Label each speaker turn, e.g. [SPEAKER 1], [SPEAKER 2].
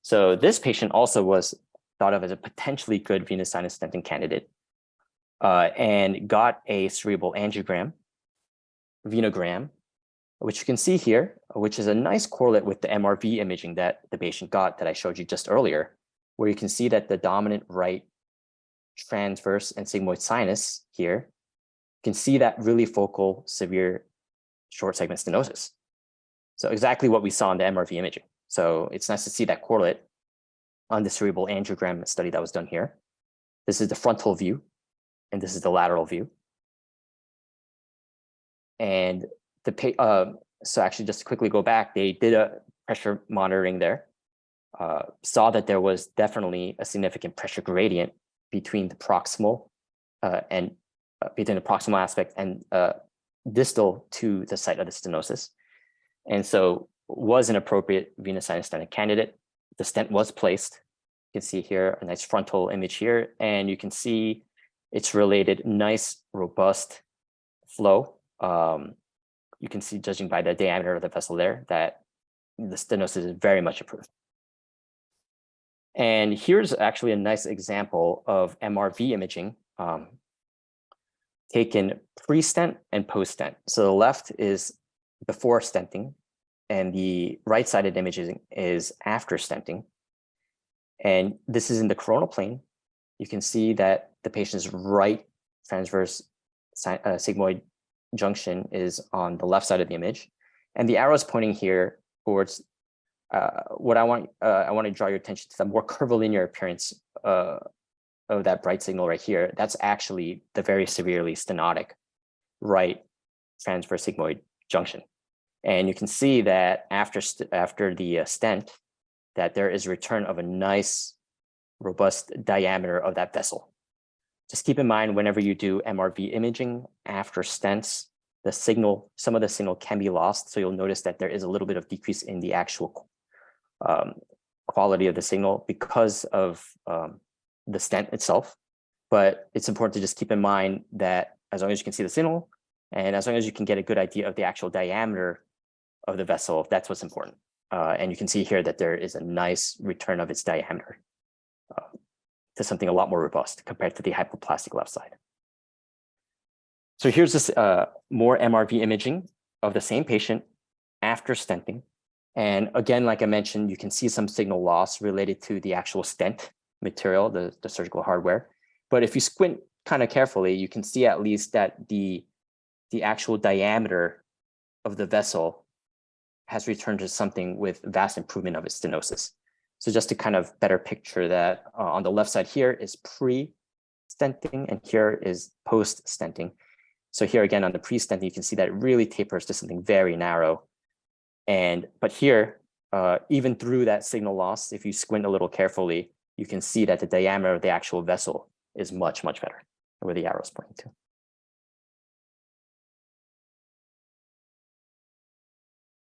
[SPEAKER 1] So this patient also was thought of as a potentially good venous sinus stenting candidate and got a cerebral angiogram, venogram, which you can see here, which is a nice correlate with the MRV imaging that the patient got that I showed you just earlier, where you can see that the dominant right transverse and sigmoid sinus here, you can see that really focal, severe short segment stenosis. So exactly what we saw in the MRV imaging. So it's nice to see that correlate on the cerebral angiogram study that was done here. This is the frontal view, and this is the lateral view. And so actually, just to quickly go back, they did a pressure monitoring there, saw that there was definitely a significant pressure gradient between the proximal aspect and distal to the site of the stenosis. And so was an appropriate venous sinus stenting candidate. The stent was placed. You can see here a nice frontal image here, and you can see it's related nice, robust flow. You can see, judging by the diameter of the vessel there, that the stenosis is very much improved. And here's actually a nice example of MRV imaging taken pre-stent and post-stent. So the left is before stenting, and the right-sided imaging is after stenting. And this is in the coronal plane. You can see that the patient's right transverse sigmoid junction is on the left side of the image, and the arrow is pointing here towards what I want to draw your attention to, the more curvilinear appearance of that bright signal right here. That's actually the very severely stenotic right transverse sigmoid junction. And you can see that after the stent, that there is a return of a nice, robust diameter of that vessel. Just keep in mind, whenever you do MRV imaging after stents, some of the signal can be lost. So you'll notice that there is a little bit of decrease in the actual quality of the signal because of the stent itself. But it's important to just keep in mind that as long as you can see the signal, and as long as you can get a good idea of the actual diameter of the vessel, that's what's important. And you can see here that there is a nice return of its diameter to something a lot more robust compared to the hypoplastic left side. So here's this more MRV imaging of the same patient after stenting. And again, like I mentioned, you can see some signal loss related to the actual stent material, the surgical hardware. But if you squint kind of carefully, you can see at least that the actual diameter of the vessel has returned to something with vast improvement of its stenosis. So just to kind of better picture that, on the left side here is pre-stenting, and here is post-stenting. So here again on the pre-stenting, you can see that it really tapers to something very narrow. But here, even through that signal loss, if you squint a little carefully, you can see that the diameter of the actual vessel is much, much better, where the arrow is pointing to.